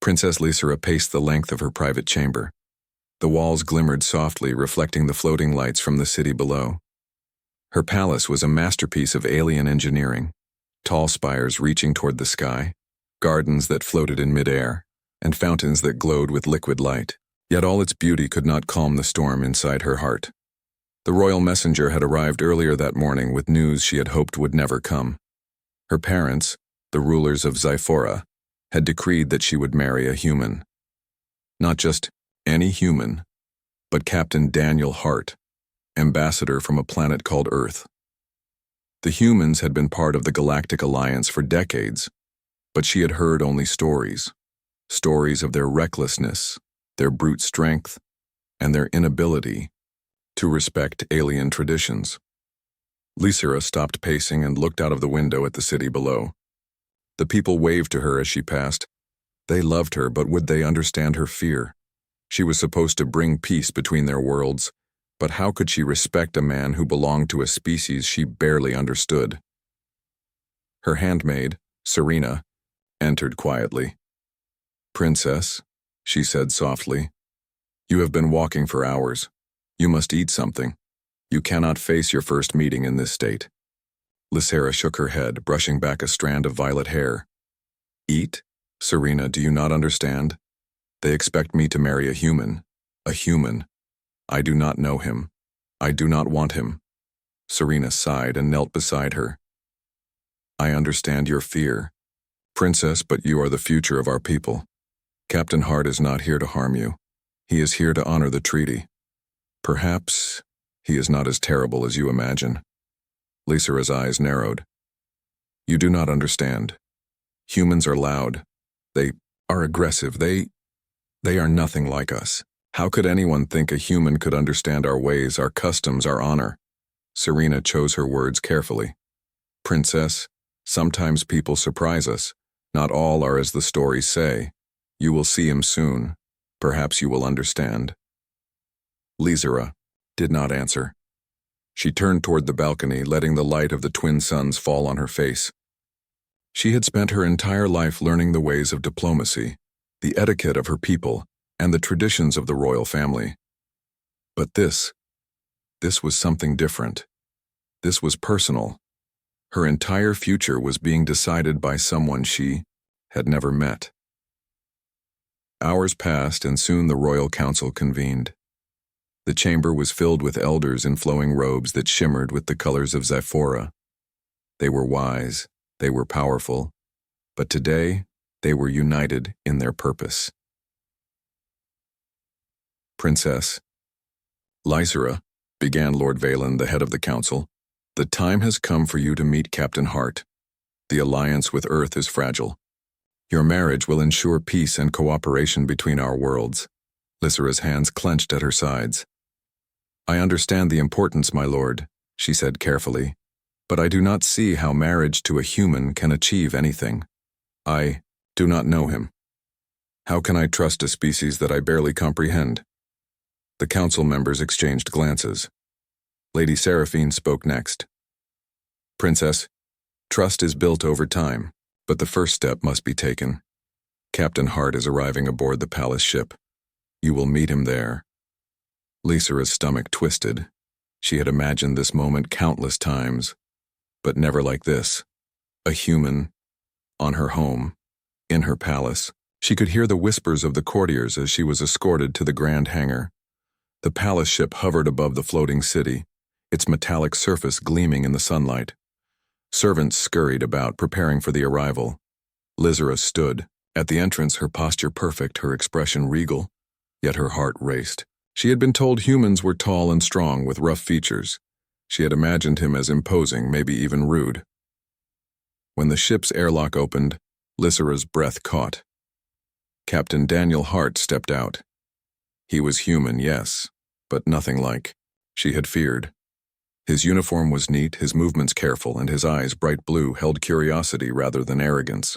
Princess Lysera paced the length of her private chamber. The walls glimmered softly, reflecting the floating lights from the city below. Her palace was a masterpiece of alien engineering, tall spires reaching toward the sky, gardens that floated in midair, and fountains that glowed with liquid light. Yet all its beauty could not calm the storm inside her heart. The royal messenger had arrived earlier that morning with news she had hoped would never come. Her parents, the rulers of Zyphora, had decreed that she would marry a human. Not just any human, but Captain Daniel Hart, ambassador from a planet called Earth. The humans had been part of the Galactic Alliance for decades, but she had heard only stories of their recklessness, their brute strength, and their inability to respect alien traditions. Lysera stopped pacing and looked out of the window at the city below. The people waved to her as she passed. They loved her, but would they understand her fear? She was supposed to bring peace between their worlds, but how could she respect a man who belonged to a species she barely understood? Her handmaid, Serena, entered quietly. "Princess," she said softly, "you have been walking for hours. You must eat something. You cannot face your first meeting in this state." Lysera shook her head, brushing back a strand of violet hair. "Eat? Serena, do you not understand? They expect me to marry a human. A human. I do not know him. I do not want him." Serena sighed and knelt beside her. "I understand your fear, Princess, but you are the future of our people. Captain Hart is not here to harm you. He is here to honor the treaty. Perhaps he is not as terrible as you imagine." Lysera's eyes narrowed. "You do not understand. Humans are loud. They are aggressive. They are nothing like us. How could anyone think a human could understand our ways, our customs, our honor?" Serena chose her words carefully. "Princess, sometimes people surprise us. Not all are as the stories say. You will see him soon. Perhaps you will understand." Lysera did not answer. She turned toward the balcony, letting the light of the twin suns fall on her face. She had spent her entire life learning the ways of diplomacy, the etiquette of her people, and the traditions of the royal family. But this was something different. This was personal. Her entire future was being decided by someone she had never met. Hours passed, and soon the royal council convened. The chamber was filled with elders in flowing robes that shimmered with the colors of Zyphora. They were wise, they were powerful, but today they were united in their purpose. "Princess Lysera," began Lord Valen, the head of the council, "the time has come for you to meet Captain Hart. The alliance with Earth is fragile. Your marriage will ensure peace and cooperation between our worlds." Lysera's hands clenched at her sides. "I understand the importance, my lord," she said carefully, "but I do not see how marriage to a human can achieve anything. I do not know him. How can I trust a species that I barely comprehend?" The council members exchanged glances. Lady Seraphine spoke next. "Princess, trust is built over time, but the first step must be taken. Captain Hart is arriving aboard the palace ship. You will meet him there." Lysera's stomach twisted. She had imagined this moment countless times, but never like this. A human, on her home, in her palace. She could hear the whispers of the courtiers as she was escorted to the grand hangar. The palace ship hovered above the floating city, its metallic surface gleaming in the sunlight. Servants scurried about, preparing for the arrival. Lysera stood. At the entrance, her posture perfect, her expression regal, yet her heart raced. She had been told humans were tall and strong with rough features. She had imagined him as imposing, maybe even rude. When the ship's airlock opened, Lysera's breath caught. Captain Daniel Hart stepped out. He was human, yes, but nothing like she had feared. His uniform was neat, his movements careful, and his eyes, bright blue, held curiosity rather than arrogance.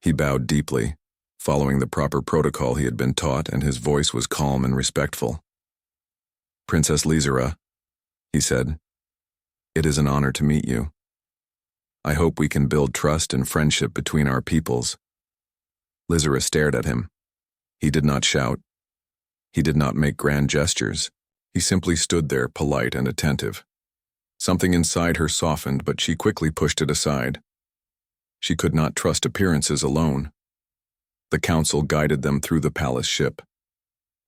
He bowed deeply, following the proper protocol he had been taught, and his voice was calm and respectful. "Princess Lysera," he said, "it is an honor to meet you. I hope we can build trust and friendship between our peoples." Lysera stared at him. He did not shout. He did not make grand gestures. He simply stood there, polite and attentive. Something inside her softened, but she quickly pushed it aside. She could not trust appearances alone. The council guided them through the palace ship.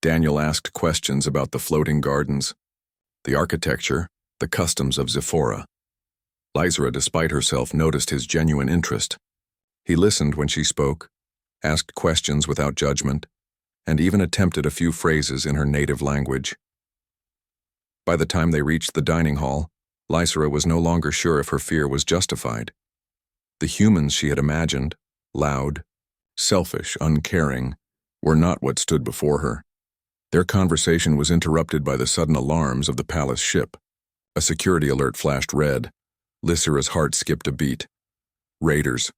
Daniel asked questions about the floating gardens, the architecture, the customs of Zephora. Lysera, despite herself, noticed his genuine interest. He listened when she spoke, asked questions without judgment, and even attempted a few phrases in her native language. By the time they reached the dining hall, Lysera was no longer sure if her fear was justified. The humans she had imagined, loud, selfish, uncaring, were not what stood before her. Their conversation was interrupted by the sudden alarms of the palace ship. A security alert flashed red. Lysera's heart skipped a beat. "Raiders,"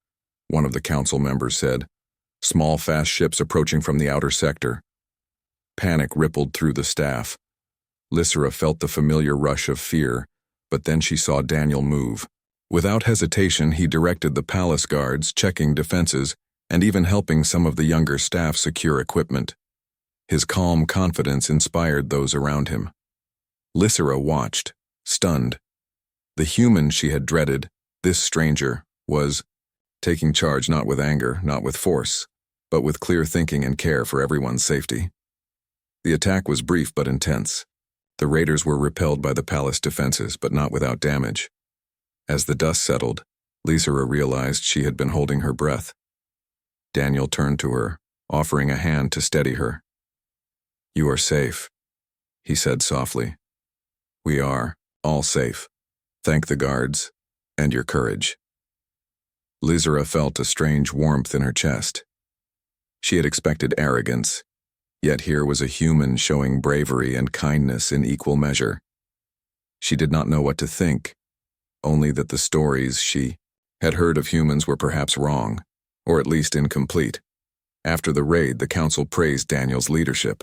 one of the council members said. "Small, fast ships approaching from the outer sector." Panic rippled through the staff. Lysera felt the familiar rush of fear, but then she saw Daniel move. Without hesitation, he directed the palace guards, checking defenses, and even helping some of the younger staff secure equipment. His calm confidence inspired those around him. Lysera watched, stunned. The human she had dreaded, this stranger, was taking charge not with anger, not with force, but with clear thinking and care for everyone's safety. The attack was brief but intense. The raiders were repelled by the palace defenses, but not without damage. As the dust settled, Lysera realized she had been holding her breath. Daniel turned to her, offering a hand to steady her. "You are safe," he said softly. "We are, all safe. Thank the guards, and your courage." Lysera felt a strange warmth in her chest. She had expected arrogance, yet here was a human showing bravery and kindness in equal measure. She did not know what to think, only that the stories she had heard of humans were perhaps wrong, or at least incomplete. After the raid, the council praised Daniel's leadership.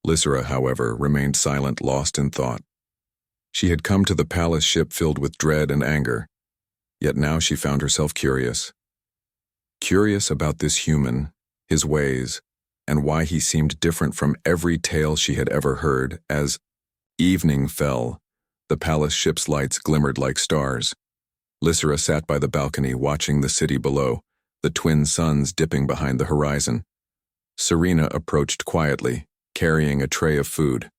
Lysera, however, remained silent, lost in thought. She had come to the palace ship filled with dread and anger, yet now she found herself curious. Curious about this human, his ways, and why he seemed different from every tale she had ever heard. As evening fell, the palace ship's lights glimmered like stars. Lysera sat by the balcony watching the city below, the twin suns dipping behind the horizon. Serena approached quietly, carrying a tray of food.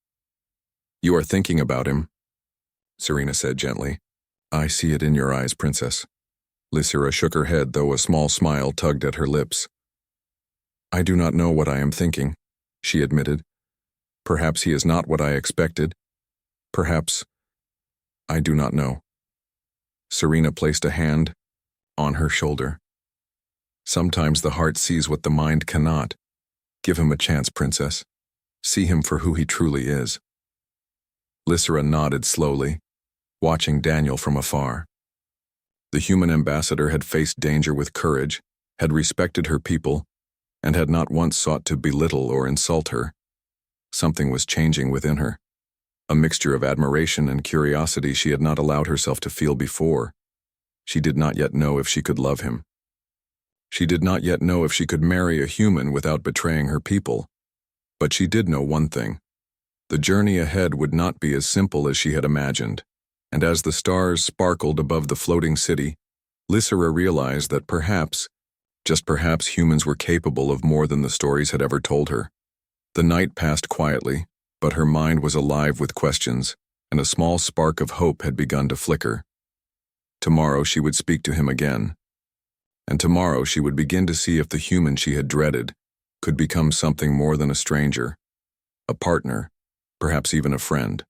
"You are thinking about him," Serena said gently. "I see it in your eyes, Princess." Lysera shook her head, though a small smile tugged at her lips. "I do not know what I am thinking," she admitted. "Perhaps he is not what I expected. Perhaps... I do not know." Serena placed a hand on her shoulder. "Sometimes the heart sees what the mind cannot. Give him a chance, Princess. See him for who he truly is." Lysera nodded slowly, watching Daniel from afar. The human ambassador had faced danger with courage, had respected her people, and had not once sought to belittle or insult her. Something was changing within her. A mixture of admiration and curiosity she had not allowed herself to feel before. She did not yet know if she could love him. She did not yet know if she could marry a human without betraying her people. But she did know one thing. The journey ahead would not be as simple as she had imagined, and as the stars sparkled above the floating city, Lysera realized that perhaps, just perhaps, humans were capable of more than the stories had ever told her. The night passed quietly, but her mind was alive with questions, and a small spark of hope had begun to flicker. Tomorrow she would speak to him again, and tomorrow she would begin to see if the human she had dreaded could become something more than a stranger, a partner, perhaps even a friend.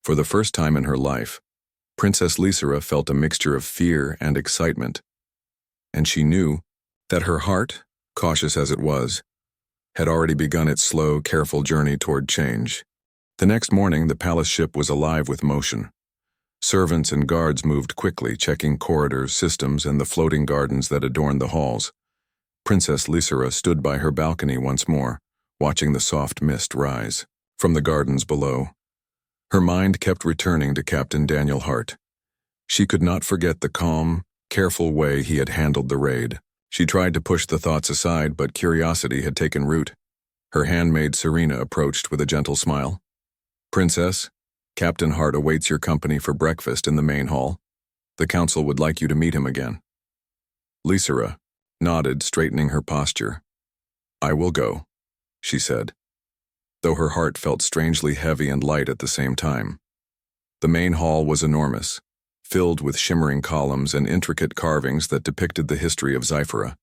For the first time in her life, Princess Lysera felt a mixture of fear and excitement, and she knew that her heart, cautious as it was, had already begun its slow, careful journey toward change. The next morning, the palace ship was alive with motion. Servants and guards moved quickly, checking corridors, systems, and the floating gardens that adorned the halls. Princess Lysera stood by her balcony once more, watching the soft mist rise from the gardens below. Her mind kept returning to Captain Daniel Hart. She could not forget the calm, careful way he had handled the raid. She tried to push the thoughts aside, but curiosity had taken root. Her handmaid Serena approached with a gentle smile. "Princess, Captain Hart awaits your company for breakfast in the main hall. The council would like you to meet him again." Lysera nodded, straightening her posture. "I will go," she said, though her heart felt strangely heavy and light at the same time. The main hall was enormous, filled with shimmering columns and intricate carvings that depicted the history of Zyphera.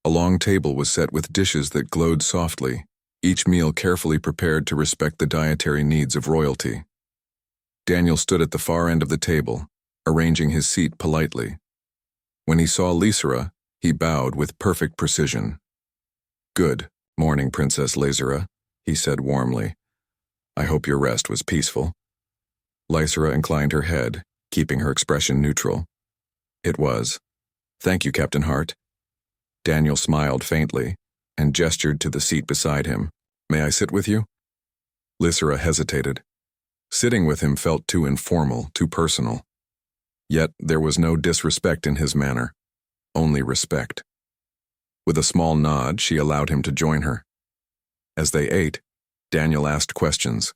A long table was set with dishes that glowed softly, each meal carefully prepared to respect the dietary needs of royalty. Daniel stood at the far end of the table, arranging his seat politely. When he saw Lysera, he bowed with perfect precision. "Good morning, Princess Lysera," he said warmly. "I hope your rest was peaceful." Lysera inclined her head, keeping her expression neutral. "It was. Thank you, Captain Hart." Daniel smiled faintly and gestured to the seat beside him. "May I sit with you?" Lysera hesitated. Sitting with him felt too informal, too personal. Yet there was no disrespect in his manner, only respect. With a small nod, she allowed him to join her. As they ate, Daniel asked questions,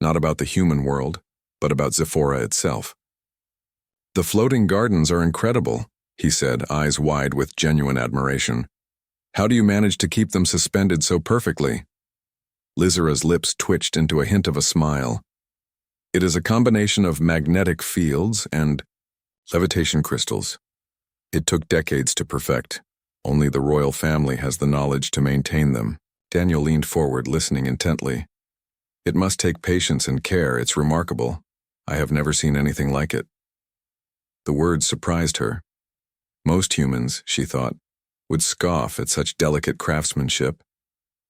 not about the human world, but about Zephora itself. "The floating gardens are incredible," he said, eyes wide with genuine admiration. "How do you manage to keep them suspended so perfectly?" Lysera's lips twitched into a hint of a smile. "It is a combination of magnetic fields and levitation crystals. It took decades to perfect. Only the royal family has the knowledge to maintain them." Daniel leaned forward, listening intently. "It must take patience and care. It's remarkable. I have never seen anything like it." The words surprised her. Most humans, she thought, would scoff at such delicate craftsmanship.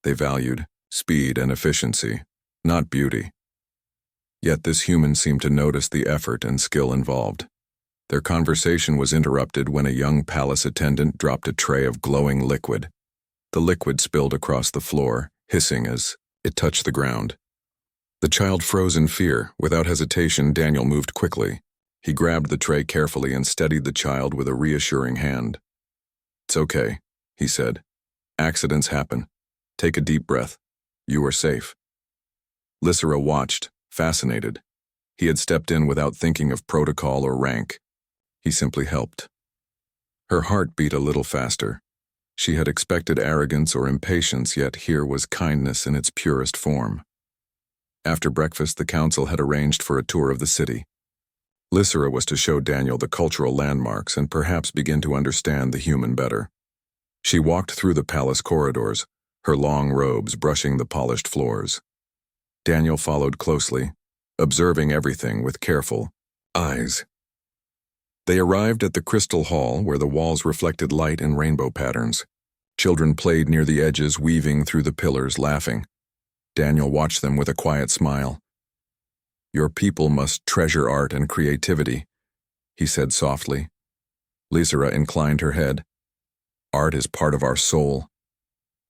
They valued speed and efficiency, not beauty. Yet this human seemed to notice the effort and skill involved. Their conversation was interrupted when a young palace attendant dropped a tray of glowing liquid. The liquid spilled across the floor, hissing as it touched the ground. The child froze in fear. Without hesitation, Daniel moved quickly. He grabbed the tray carefully and steadied the child with a reassuring hand. "It's okay," he said. "Accidents happen. Take a deep breath. You are safe." Lysera watched, fascinated. He had stepped in without thinking of protocol or rank. He simply helped. Her heart beat a little faster. She had expected arrogance or impatience, yet here was kindness in its purest form. After breakfast, the council had arranged for a tour of the city. Lysera was to show Daniel the cultural landmarks and perhaps begin to understand the human better. She walked through the palace corridors, her long robes brushing the polished floors. Daniel followed closely, observing everything with careful eyes. They arrived at the crystal hall where the walls reflected light in rainbow patterns. Children played near the edges, weaving through the pillars, laughing. Daniel watched them with a quiet smile. "Your people must treasure art and creativity," he said softly. Lysera inclined her head. "Art is part of our soul.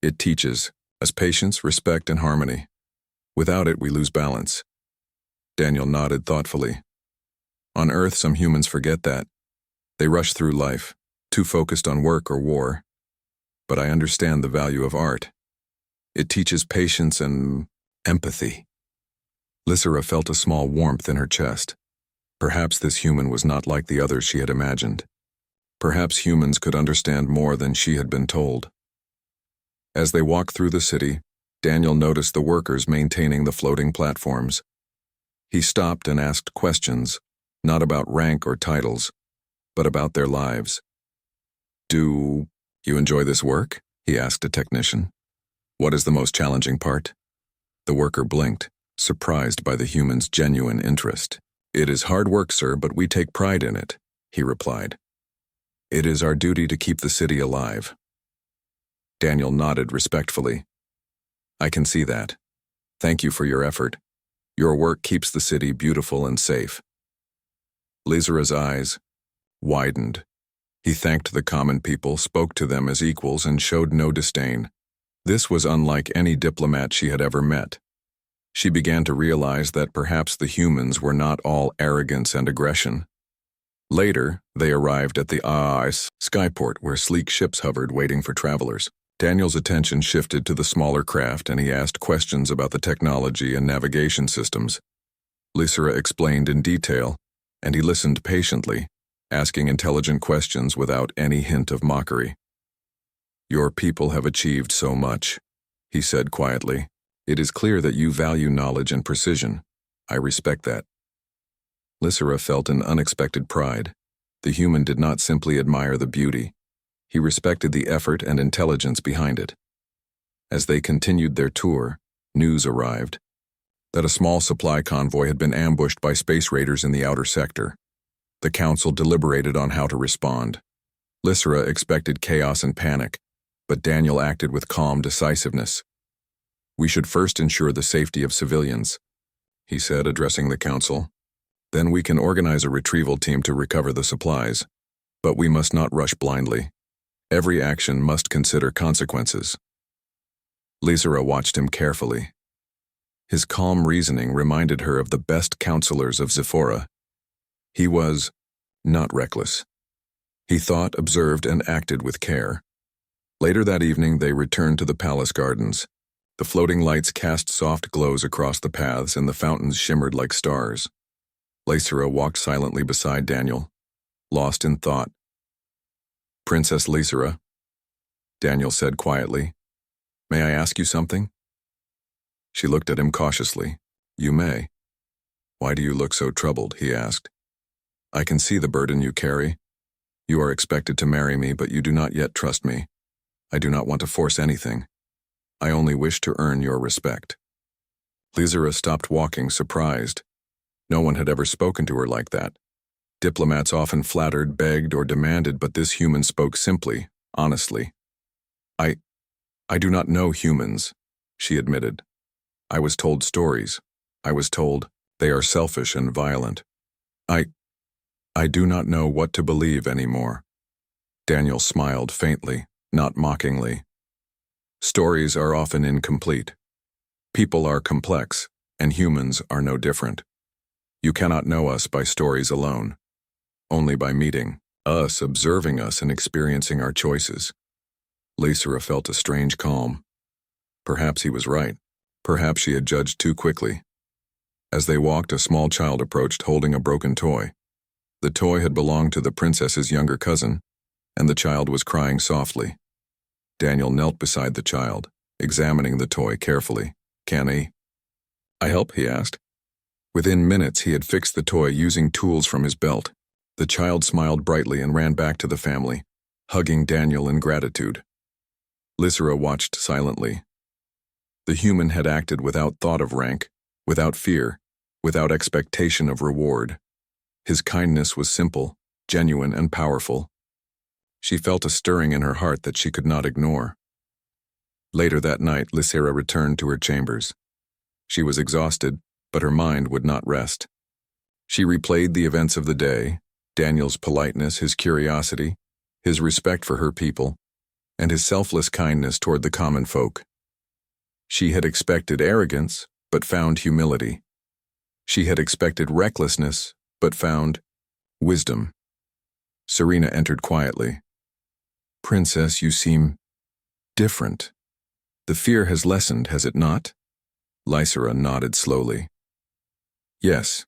It teaches us patience, respect, and harmony. Without it, we lose balance." Daniel nodded thoughtfully. On Earth, some humans forget that. They rush through life, too focused on work or war. But I understand the value of art. It teaches patience and empathy. Lysera felt a small warmth in her chest. Perhaps this human was not like the others she had imagined. Perhaps humans could understand more than she had been told. As they walked through the city, Daniel noticed the workers maintaining the floating platforms. He stopped and asked questions, not about rank or titles, but about their lives. "Do you enjoy this work?" he asked a technician. "What is the most challenging part?" The worker blinked, surprised by the human's genuine interest. "It is hard work, sir, but we take pride in it," he replied. "It is our duty to keep the city alive." Daniel nodded respectfully. "I can see that. Thank you for your effort. Your work keeps the city beautiful and safe." Lysera's eyes widened. He thanked the common people, spoke to them as equals, and showed no disdain. This was unlike any diplomat she had ever met. She began to realize that perhaps the humans were not all arrogance and aggression. Later, they arrived at the skyport where sleek ships hovered waiting for travelers. Daniel's attention shifted to the smaller craft and he asked questions about the technology and navigation systems. Lysera explained in detail, and he listened patiently, asking intelligent questions without any hint of mockery. "Your people have achieved so much," he said quietly. "It is clear that you value knowledge and precision. I respect that." Lysera felt an unexpected pride. The human did not simply admire the beauty. He respected the effort and intelligence behind it. As they continued their tour, news arrived that a small supply convoy had been ambushed by space raiders in the outer sector. The council deliberated on how to respond. Lysera expected chaos and panic, but Daniel acted with calm decisiveness. "We should first ensure the safety of civilians," he said, addressing the council. "Then we can organize a retrieval team to recover the supplies. But we must not rush blindly. Every action must consider consequences." Lysera watched him carefully. His calm reasoning reminded her of the best counselors of Zephora. He was not reckless. He thought, observed, and acted with care. Later that evening, they returned to the palace gardens. The floating lights cast soft glows across the paths and the fountains shimmered like stars. Lysera walked silently beside Daniel, lost in thought. "Princess Lysera," Daniel said quietly, "may I ask you something?" She looked at him cautiously. "You may." "Why do you look so troubled?" he asked. "I can see the burden you carry. You are expected to marry me, but you do not yet trust me. I do not want to force anything. I only wish to earn your respect." Lysera stopped walking, surprised. No one had ever spoken to her like that. Diplomats often flattered, begged, or demanded, but this human spoke simply, honestly. I do not know humans," she admitted. "I was told stories. I was told they are selfish and violent. I do not know what to believe anymore." Daniel smiled faintly, not mockingly. "Stories are often incomplete. People are complex, and humans are no different. You cannot know us by stories alone, only by meeting us, observing us, and experiencing our choices." Lysera felt a strange calm. Perhaps he was right. Perhaps she had judged too quickly. As they walked, a small child approached holding a broken toy. The toy had belonged to the princess's younger cousin, and the child was crying softly. Daniel knelt beside the child, examining the toy carefully. "Can I help?" he asked. Within minutes, he had fixed the toy using tools from his belt. The child smiled brightly and ran back to the family, hugging Daniel in gratitude. Lysera watched silently. The human had acted without thought of rank, without fear, without expectation of reward. His kindness was simple, genuine, and powerful. She felt a stirring in her heart that she could not ignore. Later that night, Lysera returned to her chambers. She was exhausted, but her mind would not rest. She replayed the events of the day, Daniel's politeness, his curiosity, his respect for her people, and his selfless kindness toward the common folk. She had expected arrogance, but found humility. She had expected recklessness, but found wisdom. Serena entered quietly. "Princess, you seem different. The fear has lessened, has it not?" Lysera nodded slowly. "Yes,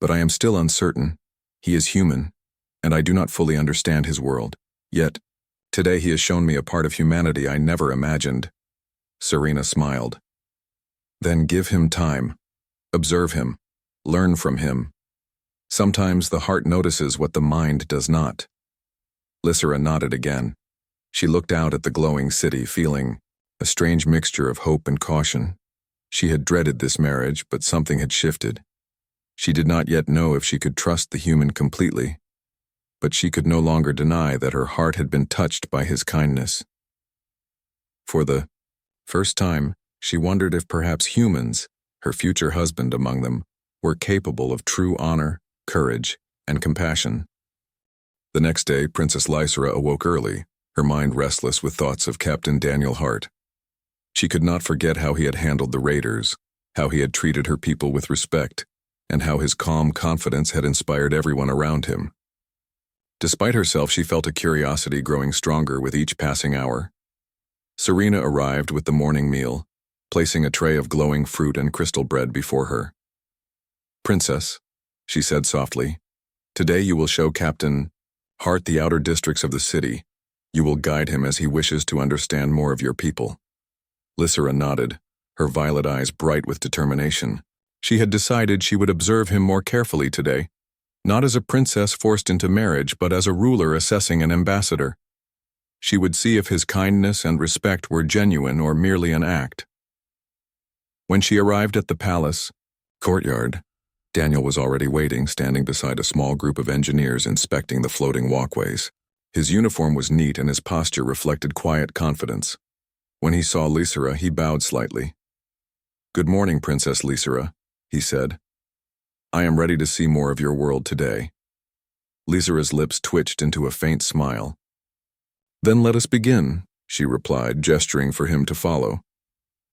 but I am still uncertain. He is human, and I do not fully understand his world. Yet, today he has shown me a part of humanity I never imagined." Serena smiled. "Then give him time. Observe him. Learn from him. Sometimes the heart notices what the mind does not." Lysera nodded again. She looked out at the glowing city, feeling a strange mixture of hope and caution. She had dreaded this marriage, but something had shifted. She did not yet know if she could trust the human completely, but she could no longer deny that her heart had been touched by his kindness. For the first time, she wondered if perhaps humans, her future husband among them, were capable of true honor, courage, and compassion. The next day, Princess Lysera awoke early, her mind restless with thoughts of Captain Daniel Hart. She could not forget how he had handled the raiders, how he had treated her people with respect, and how his calm confidence had inspired everyone around him. Despite herself, she felt a curiosity growing stronger with each passing hour. Serena arrived with the morning meal, placing a tray of glowing fruit and crystal bread before her. "Princess," she said softly, "today you will show Captain Hart the outer districts of the city. You will guide him as he wishes to understand more of your people." Lysera nodded, her violet eyes bright with determination. She had decided she would observe him more carefully today, not as a princess forced into marriage, but as a ruler assessing an ambassador. She would see if his kindness and respect were genuine or merely an act. When she arrived at the palace courtyard, Daniel was already waiting, standing beside a small group of engineers inspecting the floating walkways. His uniform was neat and his posture reflected quiet confidence. When he saw Lysera, he bowed slightly. "Good morning, Princess Lysera," he said. "I am ready to see more of your world today." Lysera's lips twitched into a faint smile. "Then let us begin," she replied, gesturing for him to follow.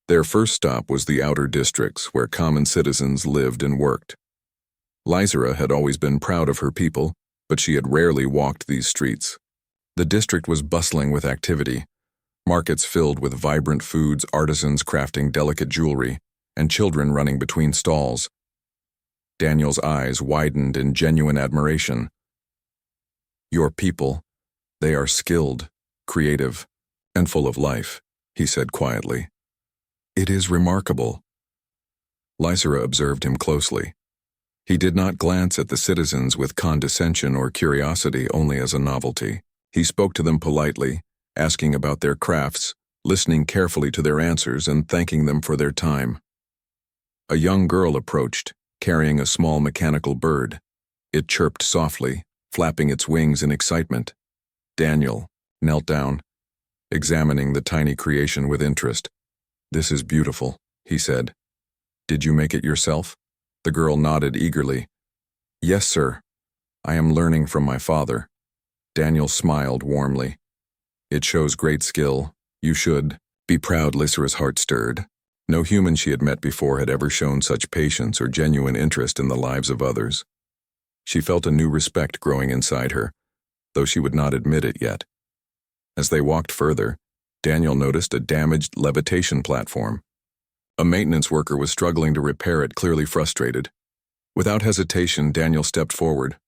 Their first stop was the outer districts, where common citizens lived and worked. Lysera had always been proud of her people, but she had rarely walked these streets. The district was bustling with activity, markets filled with vibrant foods, artisans crafting delicate jewelry, and children running between stalls. Daniel's eyes widened in genuine admiration. "Your people, they are skilled, creative, and full of life," he said quietly. "It is remarkable." Lysera observed him closely. He did not glance at the citizens with condescension or curiosity, only as a novelty. He spoke to them politely, asking about their crafts, listening carefully to their answers, and thanking them for their time. A young girl approached, carrying a small mechanical bird. It chirped softly, flapping its wings in excitement. Daniel knelt down, examining the tiny creation with interest. "This is beautiful," he said. "Did you make it yourself?" The girl nodded eagerly. "Yes, sir. I am learning from my father." Daniel smiled warmly. "It shows great skill. You should be proud." Lysera's heart stirred. No human she had met before had ever shown such patience or genuine interest in the lives of others. She felt a new respect growing inside her, though she would not admit it yet. As they walked further, Daniel noticed a damaged levitation platform. A maintenance worker was struggling to repair it, clearly frustrated. Without hesitation, Daniel stepped forward.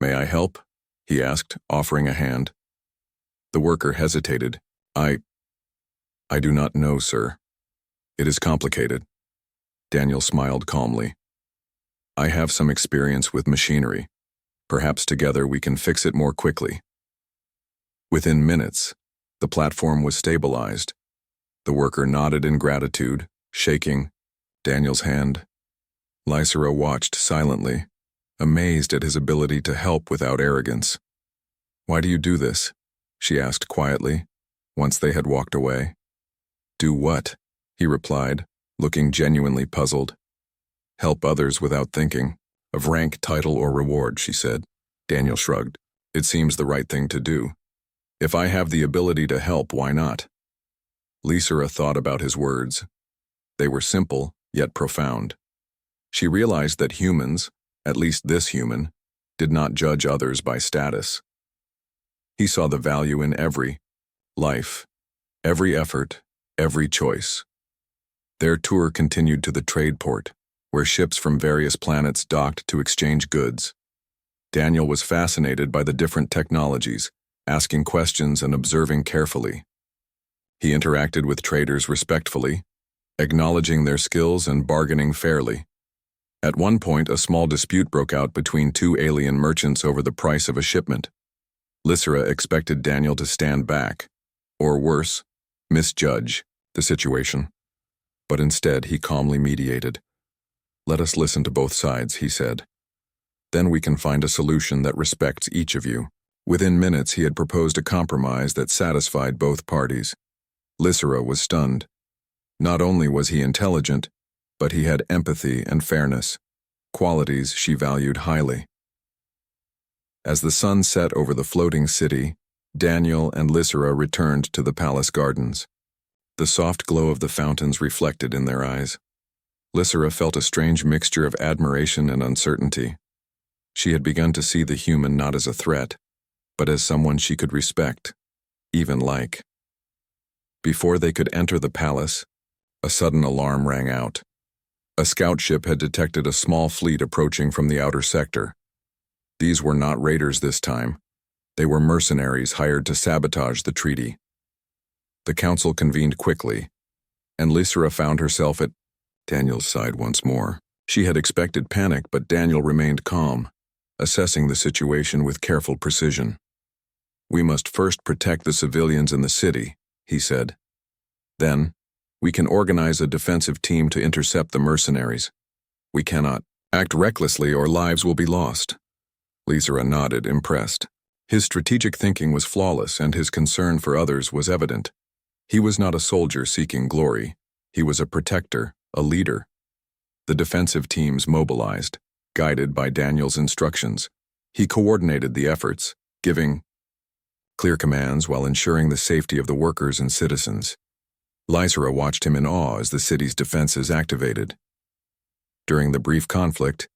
"May I help?" he asked, offering a hand. The worker hesitated. I do not know, sir. It is complicated." Daniel smiled calmly. "I have some experience with machinery. Perhaps together we can fix it more quickly." Within minutes, the platform was stabilized. The worker nodded in gratitude, shaking Daniel's hand. Lysera watched silently, amazed at his ability to help without arrogance. "Why do you do this?" she asked quietly, once they had walked away. "Do what?" he replied, looking genuinely puzzled. "Help others without thinking of rank, title, or reward," she said. Daniel shrugged. "It seems the right thing to do. If I have the ability to help, why not?" Lysera thought about his words. They were simple, yet profound. She realized that humans, at least this human, did not judge others by status. He saw the value in every life, every effort, every choice. Their tour continued to the trade port, where ships from various planets docked to exchange goods. Daniel was fascinated by the different technologies, asking questions and observing carefully. He interacted with traders respectfully, acknowledging their skills and bargaining fairly. At one point, a small dispute broke out between two alien merchants over the price of a shipment. Lysera expected Daniel to stand back, or worse, misjudge the situation. But instead, he calmly mediated. "Let us listen to both sides," he said. "Then we can find a solution that respects each of you." Within minutes, he had proposed a compromise that satisfied both parties. Lysera was stunned. Not only was he intelligent, but he had empathy and fairness, qualities she valued highly. As the sun set over the floating city, Daniel and Lysera returned to the palace gardens. The soft glow of the fountains reflected in their eyes. Lysera felt a strange mixture of admiration and uncertainty. She had begun to see the human not as a threat, but as someone she could respect, even like. Before they could enter the palace, a sudden alarm rang out. A scout ship had detected a small fleet approaching from the outer sector. These were not raiders this time. They were mercenaries hired to sabotage the treaty. The council convened quickly, and Lysera found herself at Daniel's side once more. She had expected panic, but Daniel remained calm, assessing the situation with careful precision. "We must first protect the civilians in the city," he said. "Then, we can organize a defensive team to intercept the mercenaries. We cannot act recklessly or lives will be lost." Lysera nodded, impressed. His strategic thinking was flawless, and his concern for others was evident. He was not a soldier seeking glory. He was a protector, a leader. The defensive teams mobilized, guided by Daniel's instructions. He coordinated the efforts, giving clear commands while ensuring the safety of the workers and citizens. Lysera watched him in awe as the city's defenses activated. During the brief conflict,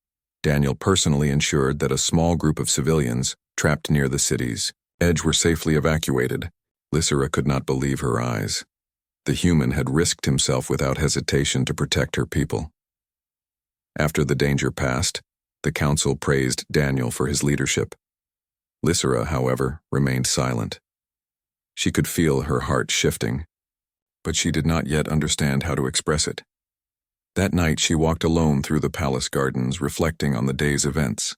Daniel personally ensured that a small group of civilians, trapped near the city's edge, were safely evacuated. Lysera could not believe her eyes. The human had risked himself without hesitation to protect her people. After the danger passed, the council praised Daniel for his leadership. Lysera, however, remained silent. She could feel her heart shifting, but she did not yet understand how to express it. That night she walked alone through the palace gardens, reflecting on the day's events.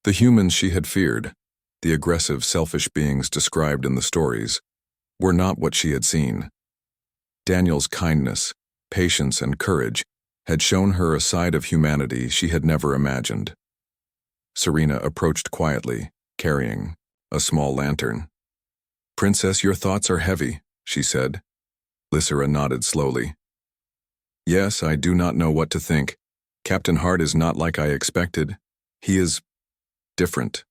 The humans she had feared, the aggressive, selfish beings described in the stories, were not what she had seen. Daniel's kindness, patience, and courage had shown her a side of humanity she had never imagined. Serena approached quietly, carrying a small lantern. "Princess, your thoughts are heavy," she said. Lysera nodded slowly. "Yes, I do not know what to think. Captain Hart is not like I expected. He is different.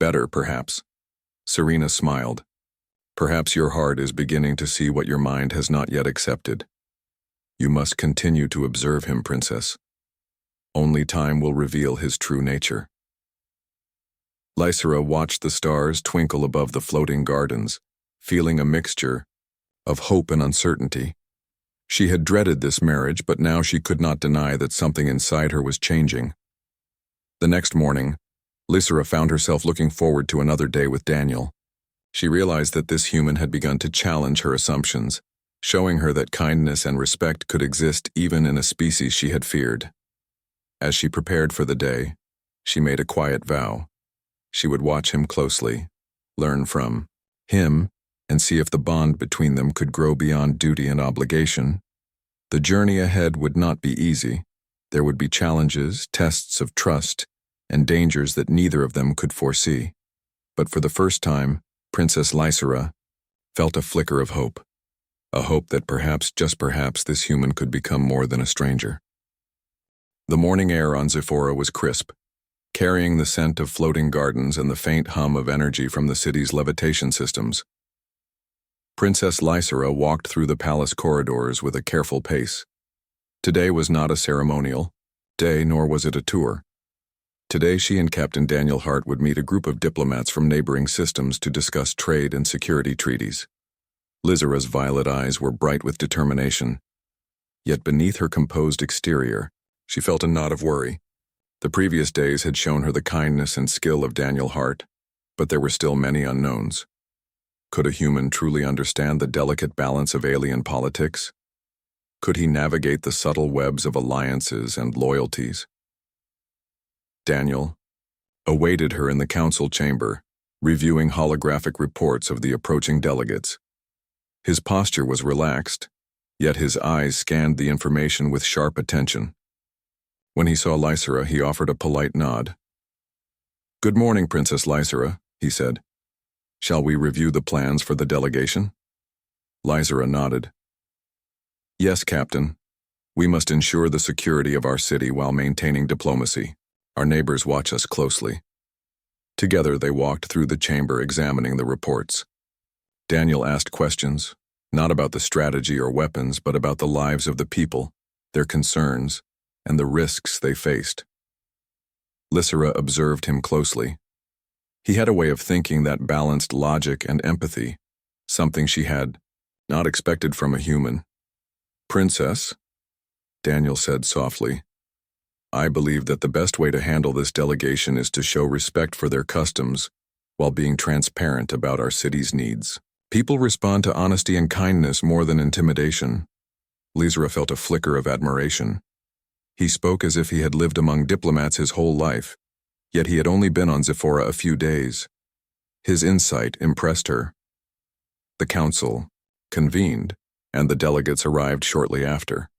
Better, perhaps." Serena smiled. "Perhaps your heart is beginning to see what your mind has not yet accepted. You must continue to observe him, Princess. Only time will reveal his true nature." Lysera watched the stars twinkle above the floating gardens, feeling a mixture of hope and uncertainty. She had dreaded this marriage, but now she could not deny that something inside her was changing. The next morning, Lysera found herself looking forward to another day with Daniel. She realized that this human had begun to challenge her assumptions, showing her that kindness and respect could exist even in a species she had feared. As she prepared for the day, she made a quiet vow. She would watch him closely, learn from him, and see if the bond between them could grow beyond duty and obligation. The journey ahead would not be easy. There would be challenges, tests of trust, and dangers that neither of them could foresee. But for the first time, Princess Lysera felt a flicker of hope. A hope that perhaps, just perhaps, this human could become more than a stranger. The morning air on Zephora was crisp, carrying the scent of floating gardens and the faint hum of energy from the city's levitation systems. Princess Lysera walked through the palace corridors with a careful pace. Today was not a ceremonial day, nor was it a tour. Today she and Captain Daniel Hart would meet a group of diplomats from neighboring systems to discuss trade and security treaties. Lysera's violet eyes were bright with determination. Yet beneath her composed exterior, she felt a knot of worry. The previous days had shown her the kindness and skill of Daniel Hart, but there were still many unknowns. Could a human truly understand the delicate balance of alien politics? Could he navigate the subtle webs of alliances and loyalties? Daniel awaited her in the council chamber, reviewing holographic reports of the approaching delegates. His posture was relaxed, yet his eyes scanned the information with sharp attention. When he saw Lysera, he offered a polite nod. "Good morning, Princess Lysera," he said. "Shall we review the plans for the delegation?" Lysera nodded. "Yes, Captain. We must ensure the security of our city while maintaining diplomacy. Our neighbors watch us closely." Together they walked through the chamber examining the reports. Daniel asked questions, not about the strategy or weapons, but about the lives of the people, their concerns, and the risks they faced. Lysera observed him closely. He had a way of thinking that balanced logic and empathy, something she had not expected from a human. "Princess," Daniel said softly, "I believe that the best way to handle this delegation is to show respect for their customs while being transparent about our city's needs. People respond to honesty and kindness more than intimidation." Lizra felt a flicker of admiration. He spoke as if he had lived among diplomats his whole life, yet he had only been on Zephora a few days. His insight impressed her. The council convened, and the delegates arrived shortly after.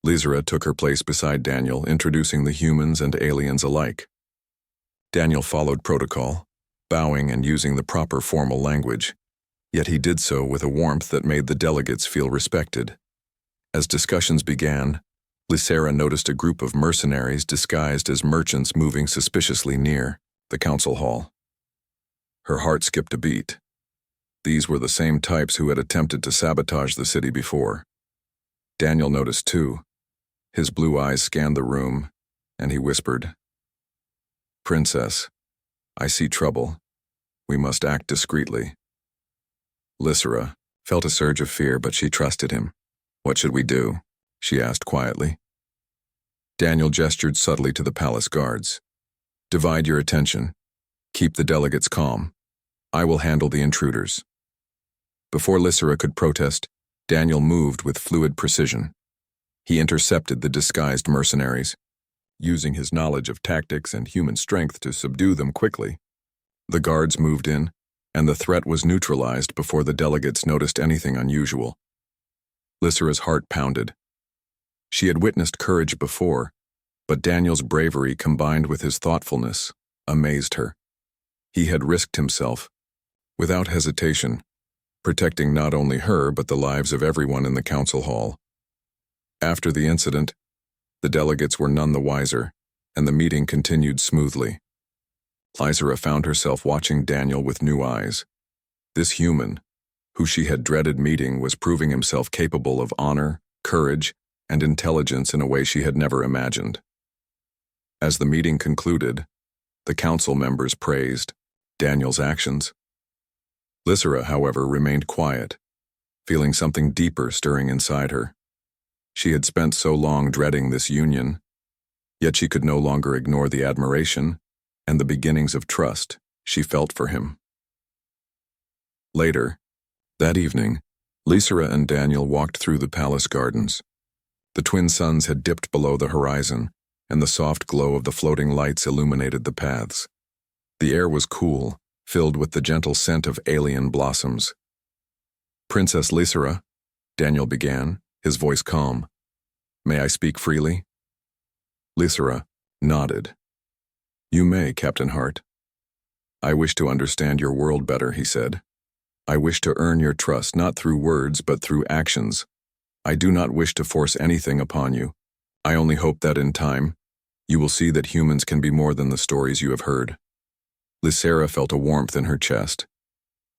Lizra took her place beside Daniel, introducing the humans and aliens alike. Daniel followed protocol, bowing and using the proper formal language, yet he did so with a warmth that made the delegates feel respected. As discussions began, Lysera noticed a group of mercenaries disguised as merchants moving suspiciously near the council hall. Her heart skipped a beat. These were the same types who had attempted to sabotage the city before. Daniel noticed too. His blue eyes scanned the room, and he whispered, "Princess, I see trouble. We must act discreetly." Lysera felt a surge of fear, but she trusted him. "What should we do?" she asked quietly. Daniel gestured subtly to the palace guards. "Divide your attention. Keep the delegates calm. I will handle the intruders." Before Lysera could protest, Daniel moved with fluid precision. He intercepted the disguised mercenaries, using his knowledge of tactics and human strength to subdue them quickly. The guards moved in, and the threat was neutralized before the delegates noticed anything unusual. Lysera's heart pounded. She had witnessed courage before, but Daniel's bravery combined with his thoughtfulness amazed her. He had risked himself, without hesitation, protecting not only her but the lives of everyone in the council hall. After the incident, the delegates were none the wiser, and the meeting continued smoothly. Lysera found herself watching Daniel with new eyes. This human, who she had dreaded meeting, was proving himself capable of honor, courage, and intelligence in a way she had never imagined. As the meeting concluded, the council members praised Daniel's actions. Lysera, however, remained quiet, feeling something deeper stirring inside her. She had spent so long dreading this union, yet she could no longer ignore the admiration and the beginnings of trust she felt for him. Later, that evening, Lysera and Daniel walked through the palace gardens. The twin suns had dipped below the horizon, and the soft glow of the floating lights illuminated the paths. The air was cool, filled with the gentle scent of alien blossoms. "Princess Lysera," Daniel began, his voice calm. "May I speak freely?" Lysera nodded. "You may, Captain Hart." "I wish to understand your world better," he said. "I wish to earn your trust not through words but through actions. I do not wish to force anything upon you. I only hope that in time, you will see that humans can be more than the stories you have heard." Lysera felt a warmth in her chest.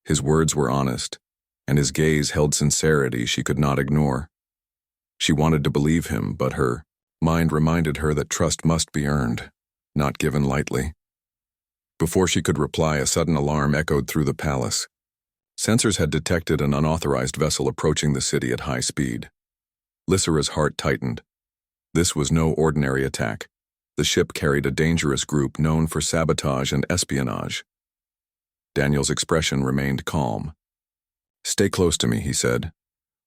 His words were honest, and his gaze held sincerity she could not ignore. She wanted to believe him, but her mind reminded her that trust must be earned, not given lightly. Before she could reply, a sudden alarm echoed through the palace. Sensors had detected an unauthorized vessel approaching the city at high speed. Lysera's heart tightened. This was no ordinary attack. The ship carried a dangerous group known for sabotage and espionage. Daniel's expression remained calm. "Stay close to me," he said.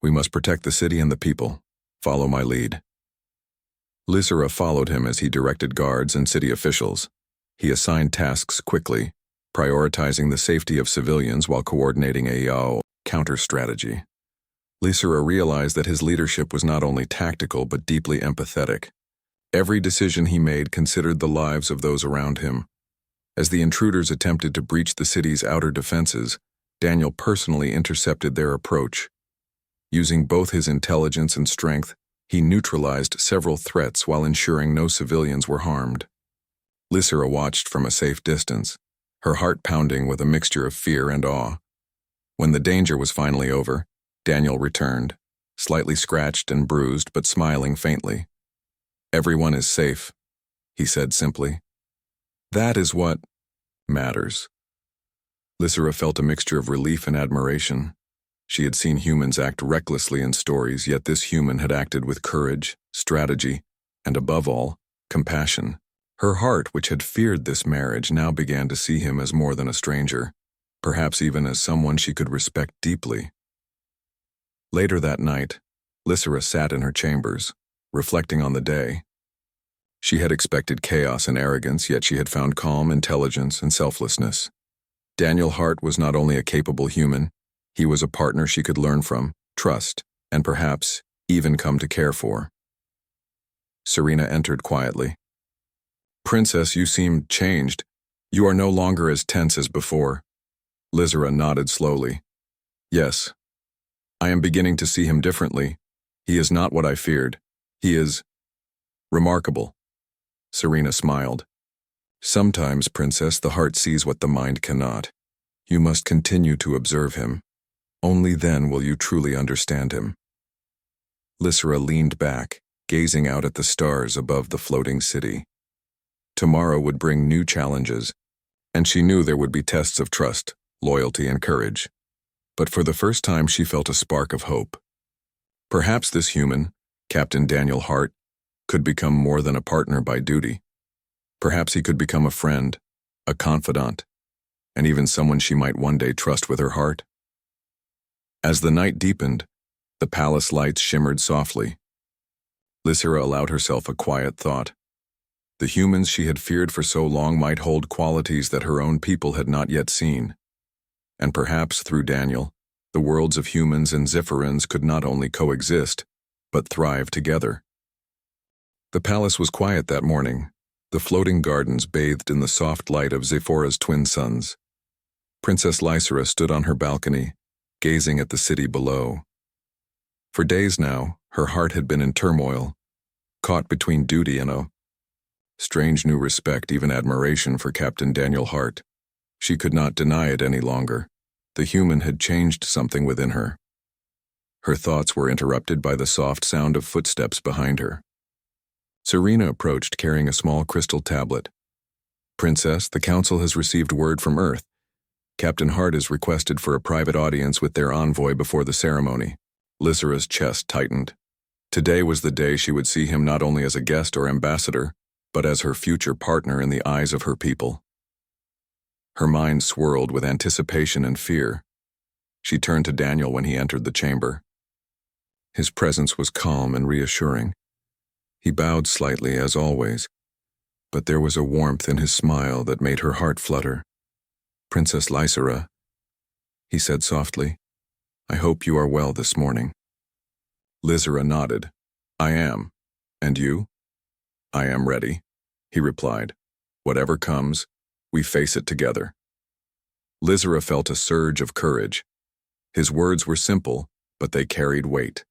"We must protect the city and the people. Follow my lead." Lysera followed him as he directed guards and city officials. He assigned tasks quickly, prioritizing the safety of civilians while coordinating a counter-strategy. Lysera realized that his leadership was not only tactical but deeply empathetic. Every decision he made considered the lives of those around him. As the intruders attempted to breach the city's outer defenses, Daniel personally intercepted their approach. Using both his intelligence and strength, he neutralized several threats while ensuring no civilians were harmed. Lysera watched from a safe distance, her heart pounding with a mixture of fear and awe. When the danger was finally over, Daniel returned, slightly scratched and bruised but smiling faintly. "Everyone is safe," he said simply. "That is what matters." Lysera felt a mixture of relief and admiration. She had seen humans act recklessly in stories, yet this human had acted with courage, strategy, and above all, compassion. Her heart, which had feared this marriage, now began to see him as more than a stranger, perhaps even as someone she could respect deeply. Later that night, Lysera sat in her chambers, reflecting on the day. She had expected chaos and arrogance, yet she had found calm, intelligence, and selflessness. Daniel Hart was not only a capable human, he was a partner she could learn from, trust, and perhaps even come to care for. Serena entered quietly. "Princess, you seem changed. You are no longer as tense as before." Lysera nodded slowly. "Yes. I am beginning to see him differently. He is not what I feared. He is remarkable." Serena smiled. "Sometimes, Princess, the heart sees what the mind cannot. You must continue to observe him. Only then will you truly understand him." Lysera leaned back, gazing out at the stars above the floating city. Tomorrow would bring new challenges, and she knew there would be tests of trust, loyalty, and courage. But for the first time she felt a spark of hope. Perhaps this human, Captain Daniel Hart, could become more than a partner by duty. Perhaps he could become a friend, a confidant, and even someone she might one day trust with her heart. As the night deepened, the palace lights shimmered softly. Lysera allowed herself a quiet thought. The humans she had feared for so long might hold qualities that her own people had not yet seen. And perhaps, through Daniel, the worlds of humans and Zifferans could not only coexist, but thrive together. The palace was quiet that morning, the floating gardens bathed in the soft light of Zephora's twin suns. Princess Lysera stood on her balcony, gazing at the city below. For days now, her heart had been in turmoil, caught between duty and a strange new respect, even admiration for Captain Daniel Hart. She could not deny it any longer. The human had changed something within her. Her thoughts were interrupted by the soft sound of footsteps behind her. Serena approached carrying a small crystal tablet. "Princess, the council has received word from Earth. Captain Hart is requested for a private audience with their envoy before the ceremony." Lysera's chest tightened. Today was the day she would see him not only as a guest or ambassador, but as her future partner in the eyes of her people. Her mind swirled with anticipation and fear. She turned to Daniel when he entered the chamber. His presence was calm and reassuring. He bowed slightly, as always, but there was a warmth in his smile that made her heart flutter. "Princess Lysera," he said softly, "I hope you are well this morning." Lysera nodded. "I am. And you?" "I am ready," he replied. "Whatever comes, we face it together." Lysera felt a surge of courage. His words were simple, but they carried weight.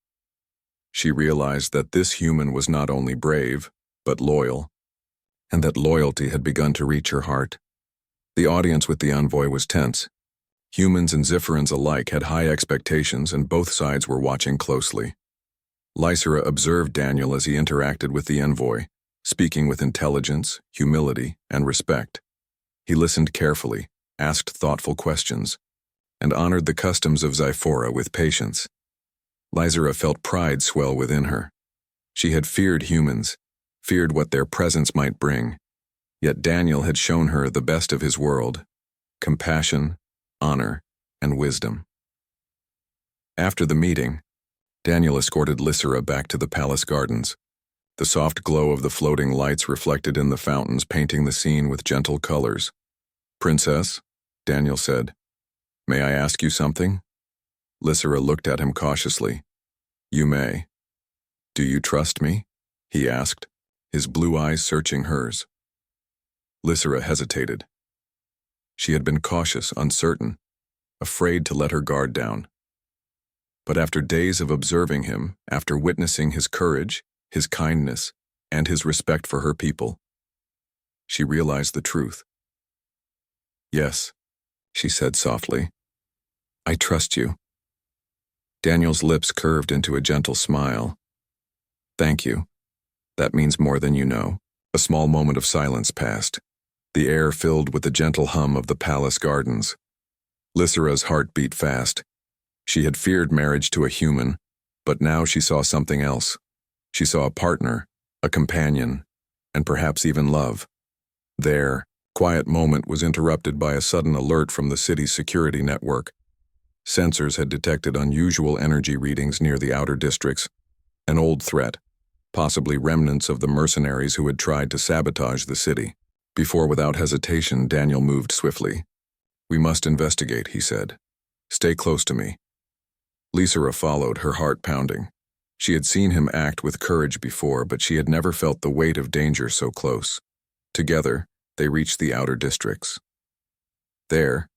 She realized that this human was not only brave, but loyal, and that loyalty had begun to reach her heart. The audience with the envoy was tense. Humans and Zifferans alike had high expectations, and both sides were watching closely. Lysera observed Daniel as he interacted with the envoy, speaking with intelligence, humility, and respect. He listened carefully, asked thoughtful questions, and honored the customs of Zephora with patience. Lysera felt pride swell within her. She had feared humans, feared what their presence might bring. Yet Daniel had shown her the best of his world: compassion, honor, and wisdom. After the meeting, Daniel escorted Lysera back to the palace gardens. The soft glow of the floating lights reflected in the fountains, painting the scene with gentle colors. "Princess," Daniel said, "may I ask you something?" Lysera looked at him cautiously. "You may." "Do you trust me?" he asked, his blue eyes searching hers. Lysera hesitated. She had been cautious, uncertain, afraid to let her guard down. But after days of observing him, after witnessing his courage, his kindness, and his respect for her people, she realized the truth. "Yes," she said softly. "I trust you." Daniel's lips curved into a gentle smile. "Thank you. That means more than you know." A small moment of silence passed, the air filled with the gentle hum of the palace gardens. Lysera's heart beat fast. She had feared marriage to a human, but now she saw something else. She saw a partner, a companion, and perhaps even love. Their quiet moment was interrupted by a sudden alert from the city's security network. Sensors had detected unusual energy readings near the outer districts, an old threat, possibly remnants of the mercenaries who had tried to sabotage the city. Without hesitation, Daniel moved swiftly. "We must investigate," he said. "Stay close to me." Lysera followed, her heart pounding. She had seen him act with courage before, but she had never felt the weight of danger so close. Together, they reached the outer districts. There,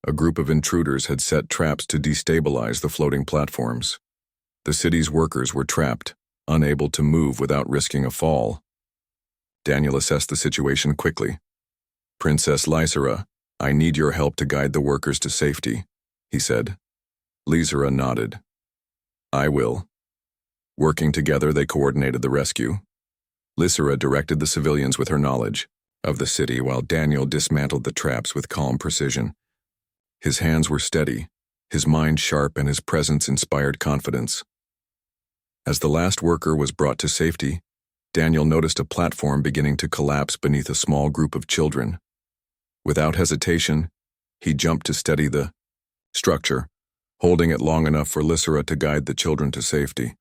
a group of intruders had set traps to destabilize the floating platforms. The city's workers were trapped, unable to move without risking a fall. Daniel assessed the situation quickly. "Princess Lysera, I need your help to guide the workers to safety," he said. Lysera nodded. "I will." Working together, they coordinated the rescue. Lysera directed the civilians with her knowledge of the city, while Daniel dismantled the traps with calm precision. His hands were steady, his mind sharp, and his presence inspired confidence. As the last worker was brought to safety, Daniel noticed a platform beginning to collapse beneath a small group of children. Without hesitation, he jumped to steady the structure, holding it long enough for Lysera to guide the children to safety.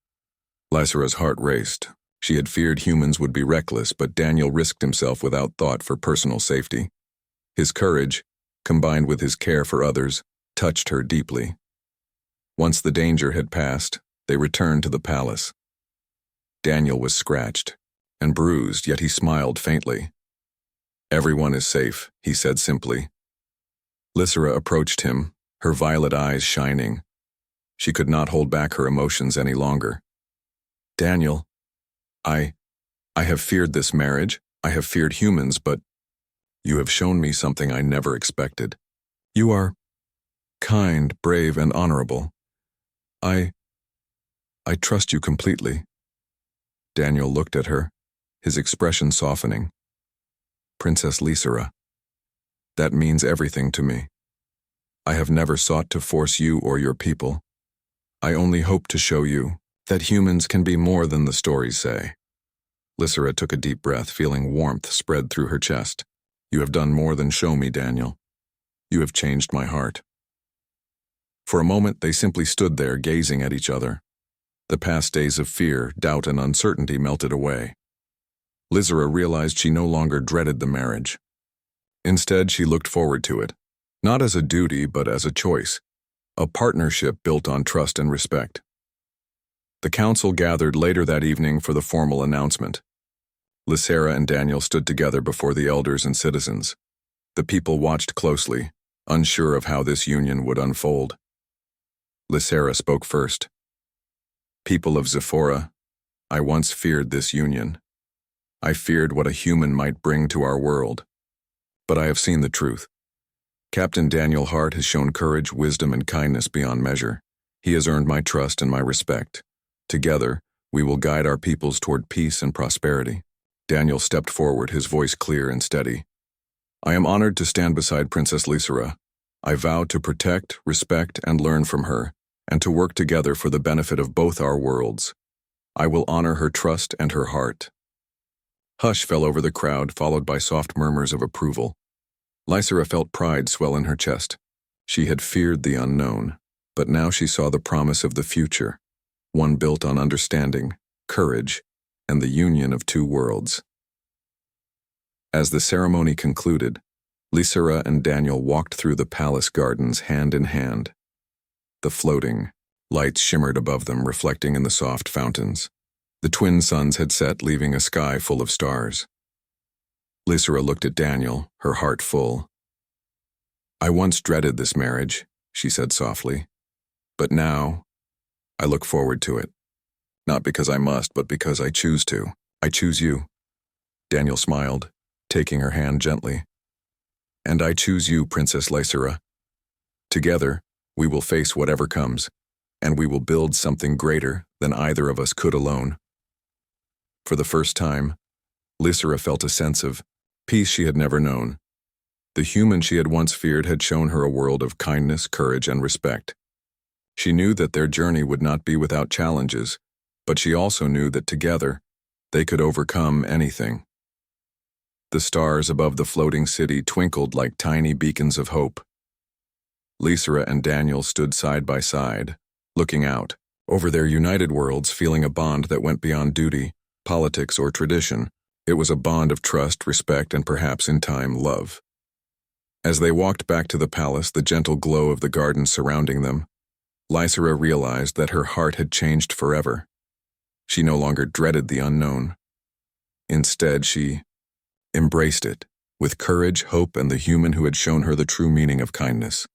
Lysera's heart raced. She had feared humans would be reckless, but Daniel risked himself without thought for personal safety. His courage, combined with his care for others, touched her deeply. Once the danger had passed, they returned to the palace. Daniel was scratched and bruised, yet he smiled faintly. "Everyone is safe," he said simply. Lysera approached him, her violet eyes shining. She could not hold back her emotions any longer. "Daniel, I have feared this marriage, I have feared humans, but you have shown me something I never expected. You are kind, brave, and honorable. I trust you completely." Daniel looked at her, his expression softening. "Princess Lysera, that means everything to me. I have never sought to force you or your people. I only hope to show you that humans can be more than the stories say." Lysera took a deep breath, feeling warmth spread through her chest. "You have done more than show me, Daniel. You have changed my heart." For a moment, they simply stood there, gazing at each other. The past days of fear, doubt, and uncertainty melted away. Lysera realized she no longer dreaded the marriage. Instead, she looked forward to it, not as a duty, but as a choice, a partnership built on trust and respect. The council gathered later that evening for the formal announcement. Lysera and Daniel stood together before the elders and citizens. The people watched closely, unsure of how this union would unfold. Lysera spoke first. "People of Zephora, I once feared this union. I feared what a human might bring to our world. But I have seen the truth. Captain Daniel Hart has shown courage, wisdom, and kindness beyond measure. He has earned my trust and my respect. Together, we will guide our peoples toward peace and prosperity." Daniel stepped forward, his voice clear and steady. "I am honored to stand beside Princess Lysera. I vow to protect, respect, and learn from her, and to work together for the benefit of both our worlds. I will honor her trust and her heart." Hush fell over the crowd, followed by soft murmurs of approval. Lysera felt pride swell in her chest. She had feared the unknown, but now she saw the promise of the future, one built on understanding, courage, and the union of two worlds. As the ceremony concluded, Lysera and Daniel walked through the palace gardens hand in hand. The floating lights shimmered above them, reflecting in the soft fountains. The twin suns had set, leaving a sky full of stars. Lysera looked at Daniel, her heart full. "I once dreaded this marriage," she said softly. "But now, I look forward to it. Not because I must, but because I choose to. I choose you." Daniel smiled, taking her hand gently. "And I choose you, Princess Lysera. Together, we will face whatever comes, and we will build something greater than either of us could alone." For the first time, Lysera felt a sense of peace she had never known. The human she had once feared had shown her a world of kindness, courage, and respect. She knew that their journey would not be without challenges, but she also knew that together, they could overcome anything. The stars above the floating city twinkled like tiny beacons of hope. Lysera and Daniel stood side by side, looking out, over their united worlds, feeling a bond that went beyond duty, politics, or tradition. It was a bond of trust, respect, and perhaps in time, love. As they walked back to the palace, the gentle glow of the garden surrounding them, Lysera realized that her heart had changed forever. She no longer dreaded the unknown. Instead, she embraced it, with courage, hope, and the human who had shown her the true meaning of kindness.